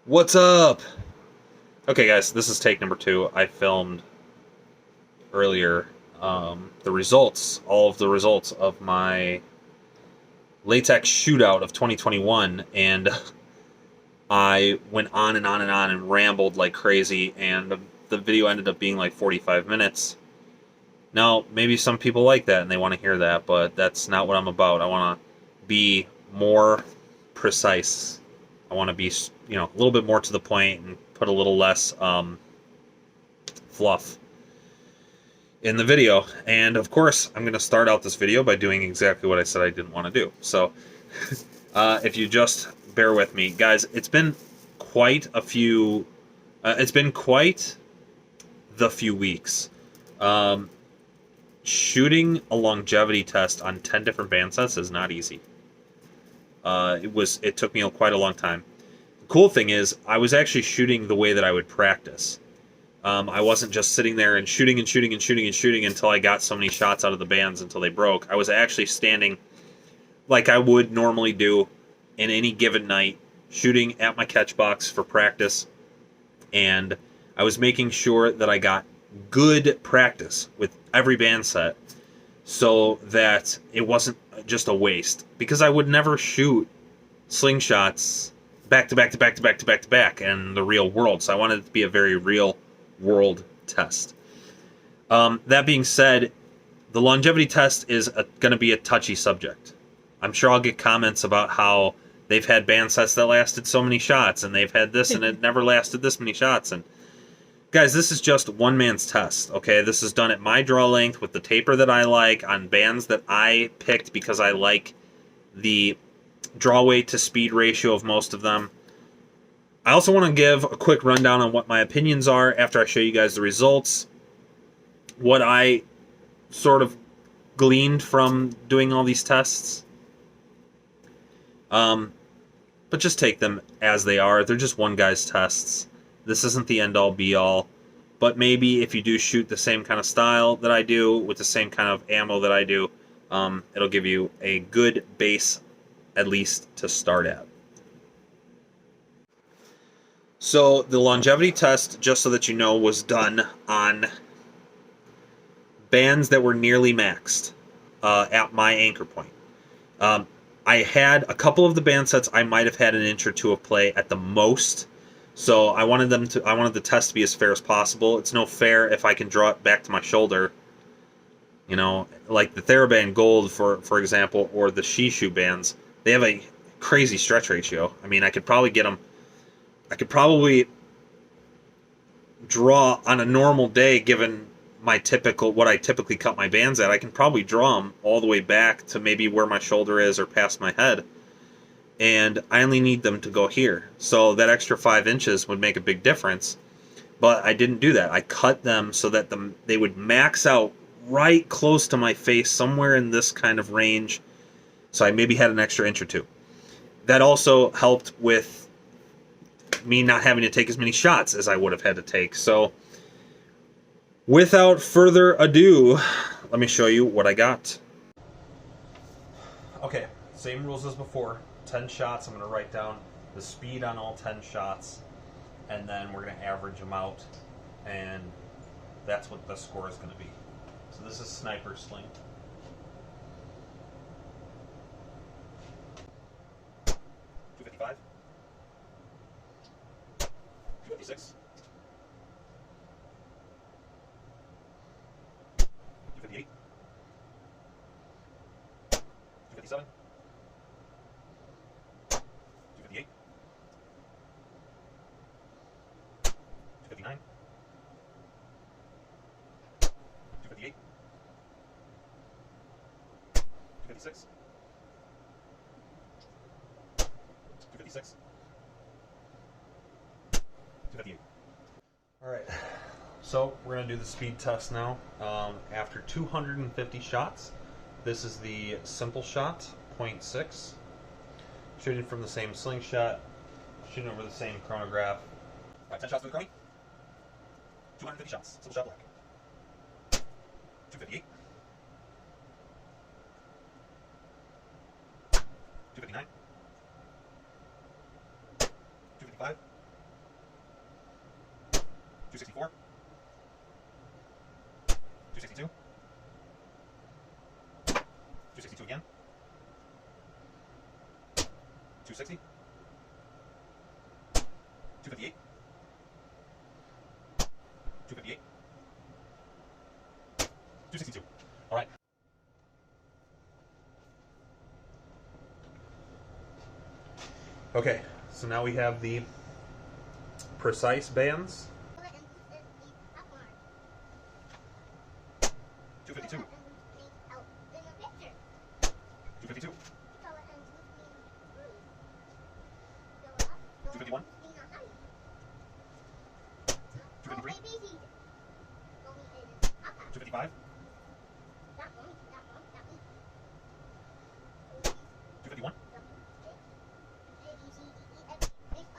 What's up? Okay, guys, this is take number 2. I filmed earlier the results, all of the results of my latex shootout of 2021, and I went on and on and on and rambled like crazy, and the video ended up being like 45 minutes. Now, maybe some people like that and they want to hear that, but that's not what I'm about. I want to be more precise. I want to be, a little bit more to the point and put a little less fluff in the video. And of course, I'm going to start out this video by doing exactly what I said I didn't want to do. So, if you just bear with me, guys, it's been quite a few. It's been quite the few weeks. Shooting a longevity test on 10 different band sets is not easy. It took me quite a long time. The cool thing is, I was actually shooting the way that I would practice. I wasn't just sitting there and shooting and shooting and shooting and shooting until I got so many shots out of the bands until they broke. I was actually standing like I would normally do in any given night, shooting at my catch box for practice, and I was making sure that I got good practice with every band set so that it wasn't just a waste, because I would never shoot slingshots back to back to back to back to back to back in the real world, so I wanted it to be a very real world test. That being said, the longevity test is going to be a touchy subject. I'm sure I'll get comments about how they've had band sets that lasted so many shots, and they've had this and it never lasted this many shots. And guys, this is just one man's test, okay? This is done at my draw length with the taper that I like on bands that I picked because I like the draw weight to speed ratio of most of them. I also want to give a quick rundown on what my opinions are after I show you guys the results. What I sort of gleaned from doing all these tests. But just take them as they are. They're just one guy's tests. This isn't the end-all, be-all. But maybe if you do shoot the same kind of style that I do, with the same kind of ammo that I do, it'll give you a good base, at least, to start at. So the longevity test, just so that you know, was done on bands that were nearly maxed at my anchor point. I had a couple of the band sets I might have had an inch or two of play at the most, so I wanted the test to be as fair as possible. It's no fair if I can draw it back to my shoulder, like the TheraBand Gold, for example, or the Shishu bands. They have a crazy stretch ratio. I mean, I could probably draw on a normal day, given what I typically cut my bands at. I can probably draw them all the way back to maybe where my shoulder is or past my head, and I only need them to go here. So that extra 5 inches would make a big difference, but I didn't do that. I cut them so that they would max out right close to my face, somewhere in this kind of range, so I maybe had an extra inch or two. That also helped with me not having to take as many shots as I would have had to take. So without further ado, let me show you what I got. Okay, same rules as before. 10 shots, I'm going to write down the speed on all 10 shots, and then we're going to average them out, and that's what the score is going to be. So this is Sniper Sling. 255. 256. 258. 257. 258. 259. 258. 256. 256. 258. Alright, so we're going to do the speed test now. After 250 shots, this is the simple shot, 0.6. Shooting from the same slingshot, shooting over the same chronograph. Alright, 10 shots for the chrony. 250 shots, simple shot black. 258. 259. 255. 264. 262. 262 again. 260. 258. 258. 262. All right. Okay, so now we have the precise bands. 252. 252. 251. 253. 255. 251.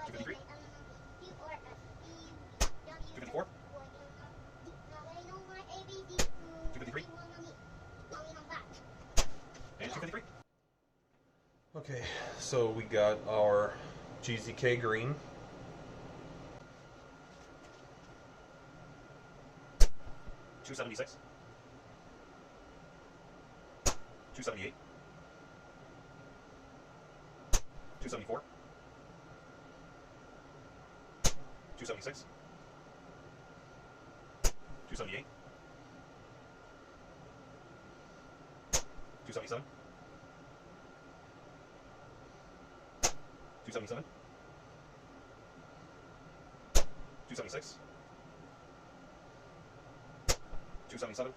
253. 254. 253. And 253. Okay, so we got our GZK green. 276. 278. 274. 276. 278. 277. 277. 276. 277.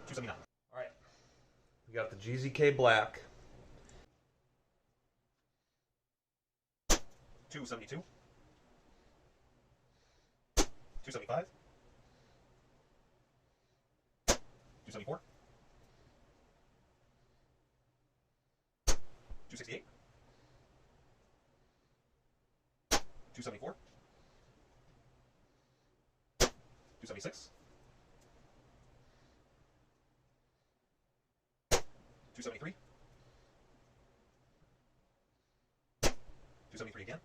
279. All right. We got the GZK black. 272. 275. 274. 268. 274. 276. 273. 273 again.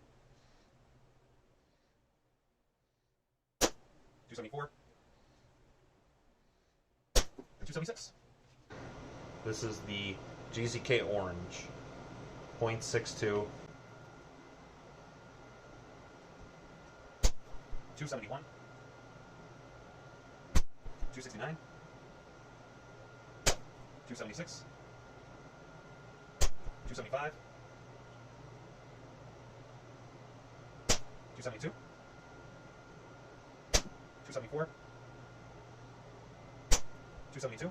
274. And 276. This is the GZK orange. 0.62. 271. 269. 276. 275. 272. 274. 272.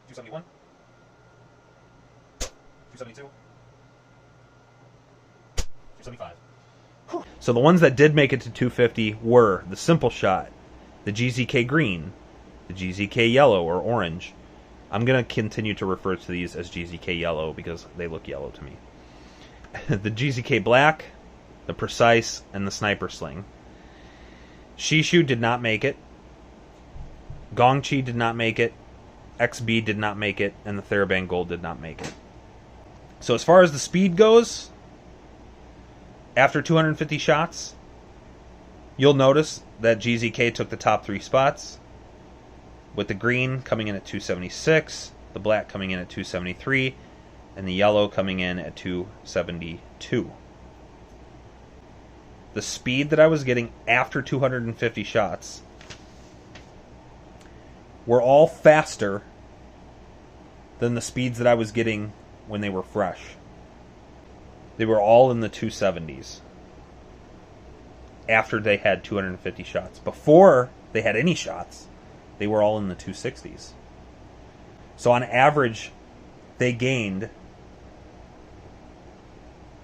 271. 272. 275. So the ones that did make it to 250 were the Simple Shot, the GZK green, the GZK yellow or orange. I'm going to continue to refer to these as GZK yellow because they look yellow to me. The GZK black, the Precise, and the Sniper Sling. Shishu did not make it. Gongchi did not make it. XB did not make it. And the Therabang Gold did not make it. So as far as the speed goes, after 250 shots, you'll notice that GZK took the top 3 spots, with the green coming in at 276, the black coming in at 273, and the yellow coming in at 272. The speed that I was getting after 250 shots were all faster than the speeds that I was getting when they were fresh. They were all in the 270s after they had 250 shots. Before they had any shots, they were all in the 260s. So on average, they gained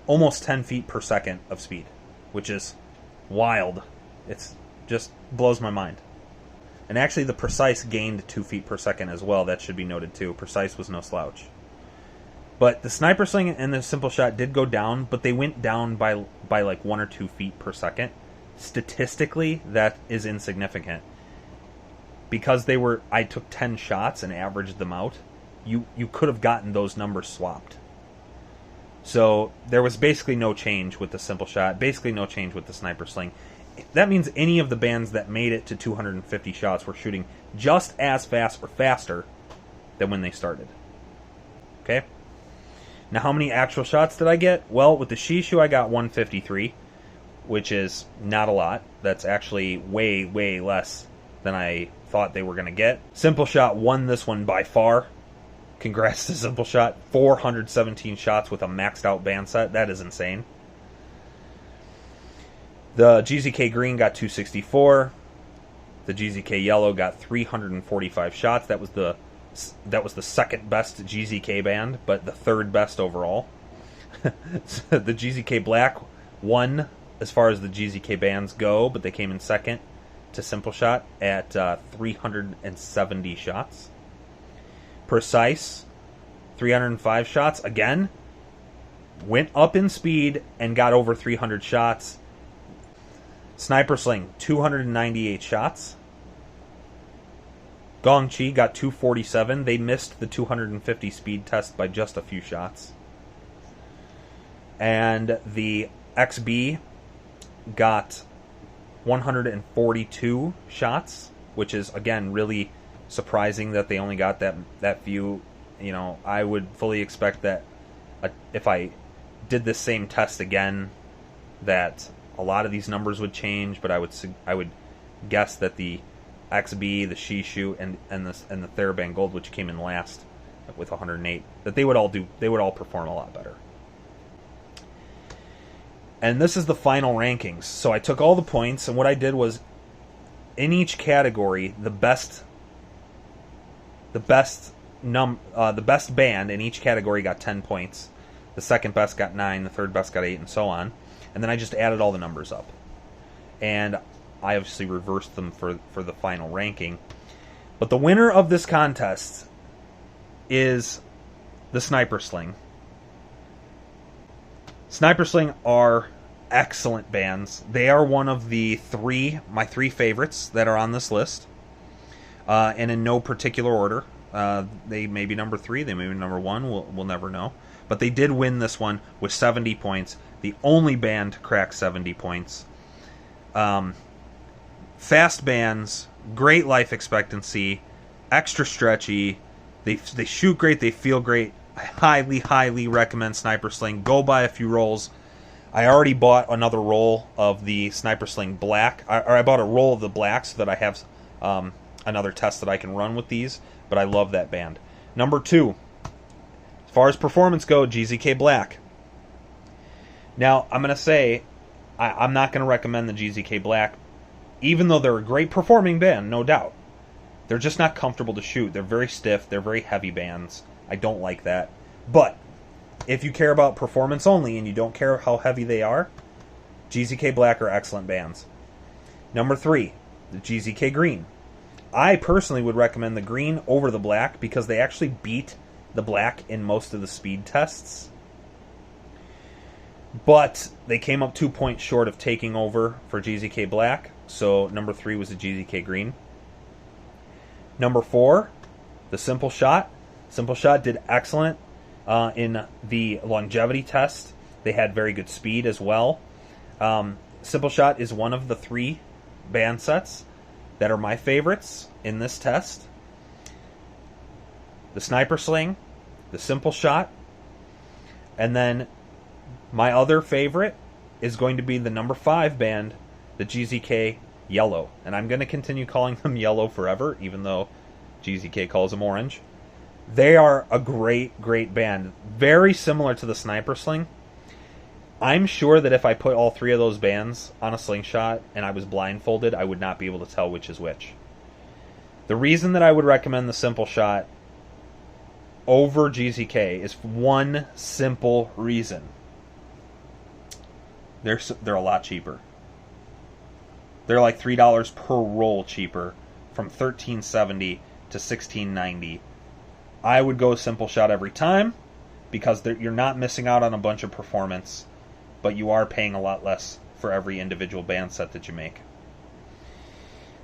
almost 10 feet per second of speed, which is wild. It's just blows my mind. And actually the Precise gained 2 feet per second as well. That should be noted too. Precise was no slouch. But the Sniper Sling and the Simple Shot did go down, but they went down by like 1 or 2 feet per second. Statistically, that is insignificant. Because I took 10 shots and averaged them out, you could have gotten those numbers swapped. So there was basically no change with the Simple Shot, basically no change with the Sniper Sling. That means any of the bands that made it to 250 shots were shooting just as fast or faster than when they started. Okay? Now, how many actual shots did I get? Well, with the Shishu, I got 153, which is not a lot. That's actually way, way less than I thought they were going to get. Simple Shot won this one by far. Congrats to Simple Shot. 417 shots with a maxed out band set. That is insane. The GZK Green got 264. The GZK Yellow got 345 shots. That was the second best GZK band, but the third best overall. The GZK Black won as far as the GZK bands go, but they came in second to Simple Shot at 370 shots. Precise, 305 shots. Again, went up in speed and got over 300 shots. Sniper Sling, 298 shots. Gongchi got 247. They missed the 250 speed test by just a few shots. And the XB got 142 shots, which is, again, really surprising that they only got that few. You know, I would fully expect that if I did this same test again, that a lot of these numbers would change, but I would guess that the XB, the Shishu, and the TheraBand Gold, which came in last with 108, that they would all perform a lot better. And this is the final rankings. So I took all the points, and what I did was, in each category, the best band in each category got 10 points. The second best got 9, the third best got 8, and so on. And then I just added all the numbers up. And I obviously reversed them for the final ranking. But the winner of this contest is the Sniper Sling. Sniper Sling are excellent bands. They are one of my three favorites that are on this list. And in no particular order. They may be number 3, they may be number 1, we'll never know. But they did win this one with 70 points. The only band to crack 70 points. Fast bands, great life expectancy, extra stretchy. They shoot great, they feel great. I highly, highly recommend Sniper Sling. Go buy a few rolls. I already bought another roll of the Sniper Sling Black. I bought a roll of the Black so that I have another test that I can run with these. But I love that band. Number 2, as far as performance go, GZK Black. Now, I'm going to say, I'm not going to recommend the GZK Black, even though they're a great performing band, no doubt. They're just not comfortable to shoot. They're very stiff. They're very heavy bands. I don't like that. But if you care about performance only and you don't care how heavy they are, GZK Black are excellent bands. Number 3, the GZK Green. I personally would recommend the Green over the Black because they actually beat the Black in most of the speed tests. But they came up 2 points short of taking over for GZK Black, so number 3 was the GZK Green. Number 4, the Simple Shot. Simple Shot did excellent in the longevity test. They had very good speed as well. Simple Shot is one of the 3 band sets that are my favorites in this test. The Sniper Sling, the Simple Shot, and then my other favorite is going to be the number 5 band, the GZK Yellow. And I'm going to continue calling them Yellow forever, even though GZK calls them Orange. They are a great, great band. Very similar to the Sniper Sling. I'm sure that if I put all 3 of those bands on a slingshot and I was blindfolded, I would not be able to tell which is which. The reason that I would recommend the Simple Shot over GZK is one simple reason. They're a lot cheaper. They're like $3 per roll cheaper, from $13.70 to $16.90. I would go Simple Shot every time because you're not missing out on a bunch of performance, but you are paying a lot less for every individual band set that you make.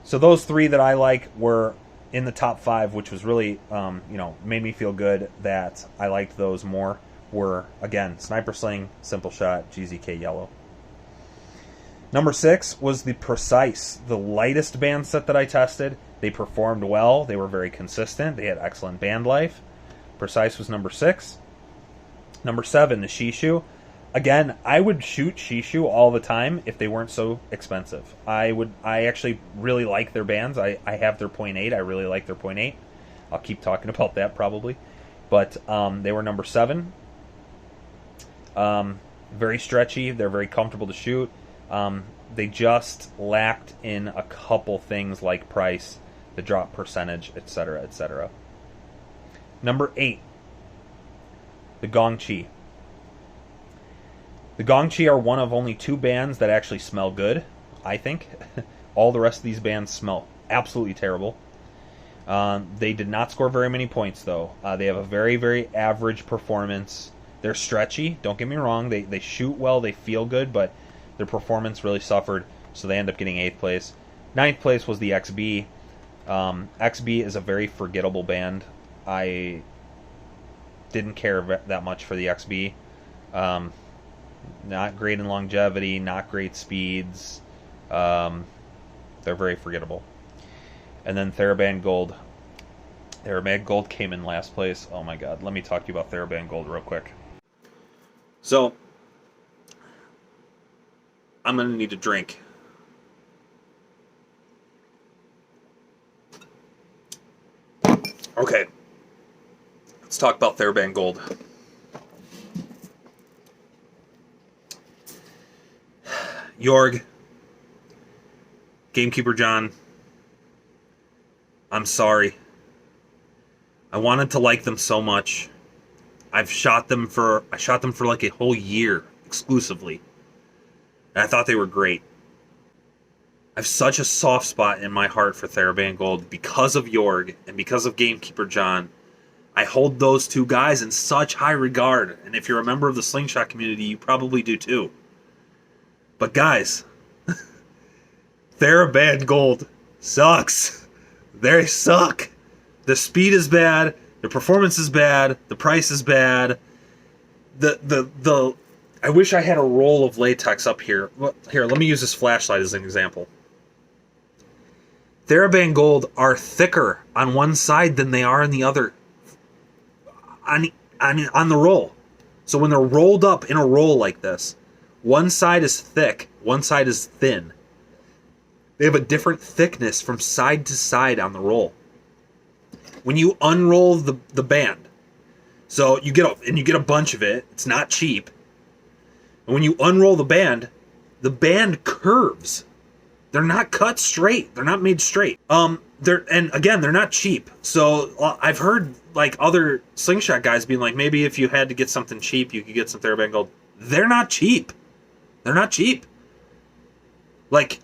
So those 3 that I like were in the top 5, which was really, made me feel good that I liked those more. were, again, Sniper Sling, Simple Shot, GZK Yellow. Number 6 was the Precise, the lightest band set that I tested. They performed well. They were very consistent. They had excellent band life. Precise was number 6. Number 7, the Shishu. Again, I would shoot Shishu all the time if they weren't so expensive. I actually really like their bands. I have their .8. I really like their .8. I'll keep talking about that probably. But they were number 7. Very stretchy. They're very comfortable to shoot. They just lacked in a couple things like price, the drop percentage, etc., etc. Number 8, the Gongchi. The Gongchi are one of only 2 bands that actually smell good, I think. All the rest of these bands smell absolutely terrible. They did not score very many points, though. They have a very, very average performance. They're stretchy, don't get me wrong. They shoot well, they feel good, but their performance really suffered, so they end up getting 8th place. 9th place was the XB. XB is a very forgettable band. I didn't care that much for the XB. Not great in longevity, not great speeds. They're very forgettable. And then TheraBand Gold. TheraBand Gold came in last place. Oh my god, let me talk to you about TheraBand Gold real quick. So, I'm going to need a drink. Okay. Let's talk about TheraBand Gold. Jorg, Gamekeeper John, I'm sorry. I wanted to like them so much. I shot them for like a whole year exclusively. And I thought they were great. I have such a soft spot in my heart for TheraBand Gold because of Jorg and because of Gamekeeper John. I hold those 2 guys in such high regard. And if you're a member of the Slingshot community, you probably do too. But guys, TheraBand Gold sucks. They suck. The speed is bad. The performance is bad. The price is bad. I wish I had a roll of latex up here. Here, let me use this flashlight as an example. TheraBand Gold are thicker on one side than they are on the other. On the roll. So when they're rolled up in a roll like this, one side is thick, one side is thin. They have a different thickness from side to side on the roll. When you unroll the band, so you get a bunch of it. It's not cheap. And when you unroll the band curves. They're not cut straight. They're not made straight. They're not cheap. So I've heard like other Slingshot guys being like, maybe if you had to get something cheap, you could get some TheraBand Gold. They're not cheap. They're not cheap. Like,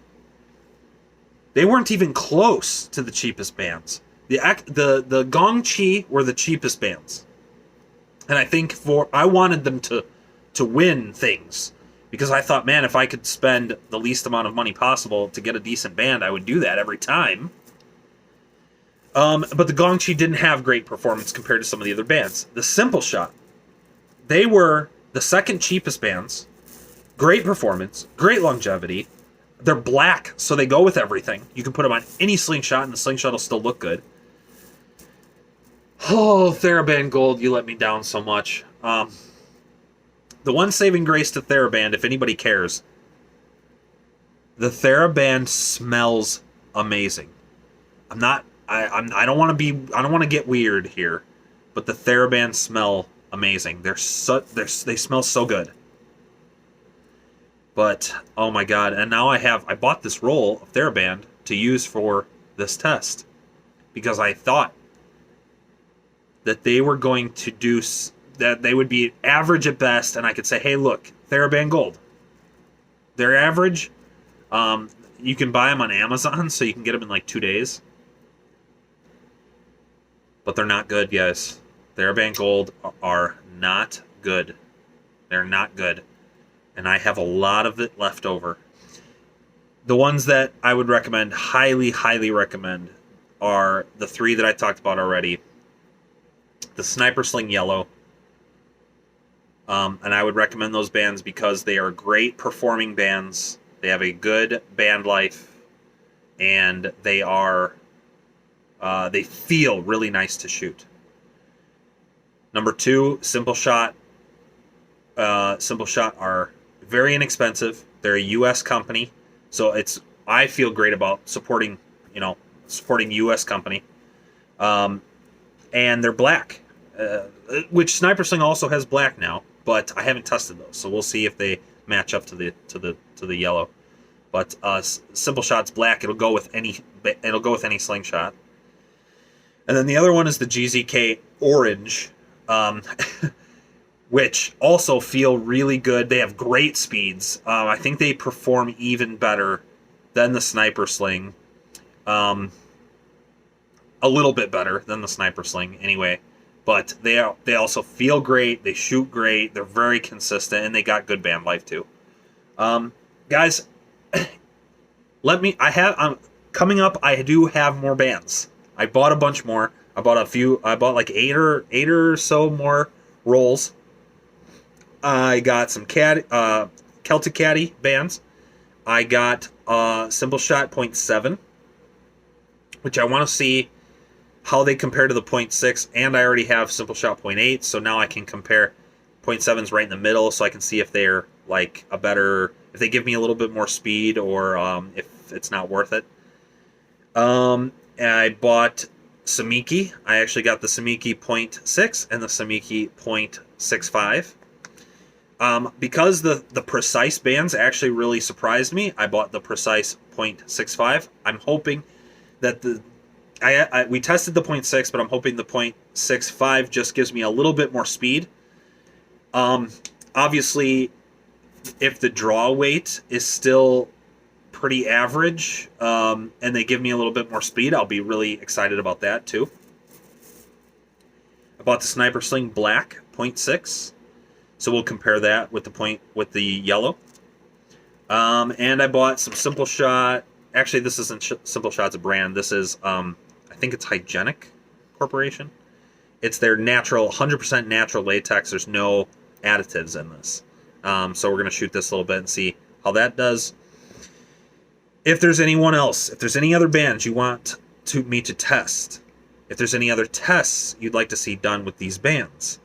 they weren't even close to the cheapest bands. The Gong Chi were the cheapest bands, and I think I wanted them to win things because I thought, man, if I could spend the least amount of money possible to get a decent band, I would do that every time. But the Gong Chi didn't have great performance compared to some of the other bands. The Simple Shot, they were the second cheapest bands. Great performance, great longevity. They're black, so they go with everything. You can put them on any slingshot, and the slingshot will still look good. Oh, TheraBand Gold, you let me down so much. The one saving grace to TheraBand, if anybody cares, the TheraBand smells amazing. I don't want to get weird here, but the TheraBand smell amazing. They smell so good. But, oh my god, and now I bought this roll of TheraBand to use for this test. Because I thought that they were going to do, that they would be average at best, and I could say, hey look, TheraBand Gold. They're average. You can buy them on Amazon, so you can get them in like 2 days. But they're not good, guys. TheraBand Gold are not good. They're not good. And I have a lot of it left over. The ones that I would recommend, highly, highly recommend, are the 3 that I talked about already. The Sniper Sling Yellow, And I would recommend those bands because they are great performing bands. They have a good band life, and they feel really nice to shoot. Number 2, Simple Shot. Simple Shot are very inexpensive. They're a U.S. company, so I feel great about supporting U.S. company. And they're black, which Sniper Sling also has black now, but I haven't tested those, so we'll see if they match up to the yellow. But Simple Shot's black. It'll go with any slingshot. And then the other one is the GZK Orange, which also feel really good. They have great speeds. I think they perform even better than the Sniper Sling. A little bit better than the Sniper Sling, anyway. But they also feel great. They shoot great. They're very consistent, and they got good band life too. Guys, coming up. I do have more bands. I bought a bunch more. I bought like eight or so more rolls. I got some Celtic Caddy bands. I got Simple Shot 0.7, which I want to see how they compare to the 0.6, and I already have Simple Shot 0.8, so now I can compare. 0.7's right in the middle, so I can see if they're like if they give me a little bit more speed, or if it's not worth it. And I bought Samiki. I actually got the Samiki 0.6 and the Samiki 0.65. Because the precise bands actually really surprised me, I bought the precise 0.65. I'm hoping that we tested the 0.6, but I'm hoping the 0.65 just gives me a little bit more speed. Obviously, if the draw weight is still pretty average, and they give me a little bit more speed, I'll be really excited about that too. I bought the Sniper Sling Black 0.6, so we'll compare that with the yellow. And I bought some Simple Shot. Actually, this isn't Simple Shot's a brand. This is I think it's Hygienic Corporation. It's their 100% natural latex. There's no additives in this. So we're gonna shoot this a little bit and see how that does. If there's anyone else, if there's any other bands you want me to test, if there's any other tests you'd like to see done with these bands,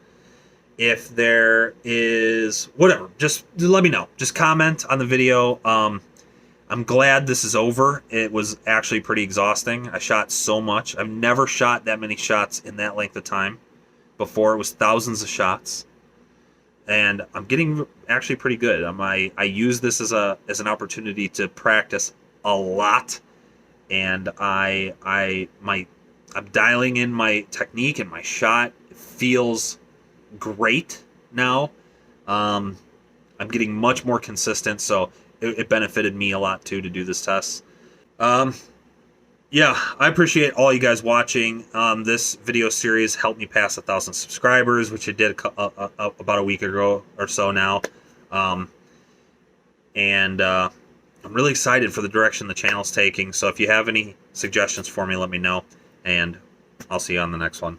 if there is whatever, just let me know. Just comment on the video. I'm glad this is over. It was actually pretty exhausting. I shot so much. I've never shot that many shots in that length of time before. It was thousands of shots. And I'm getting actually pretty good. I use this as an opportunity to practice a lot, and I'm dialing in my technique and my shot. It feels great now. I'm getting much more consistent, so it benefited me a lot too to do this test. Yeah, I appreciate all you guys watching. This video series helped me pass 1,000 subscribers, which it did about a week ago or so now. And I'm really excited for the direction the channel's taking. So if you have any suggestions for me, let me know. And I'll see you on the next one.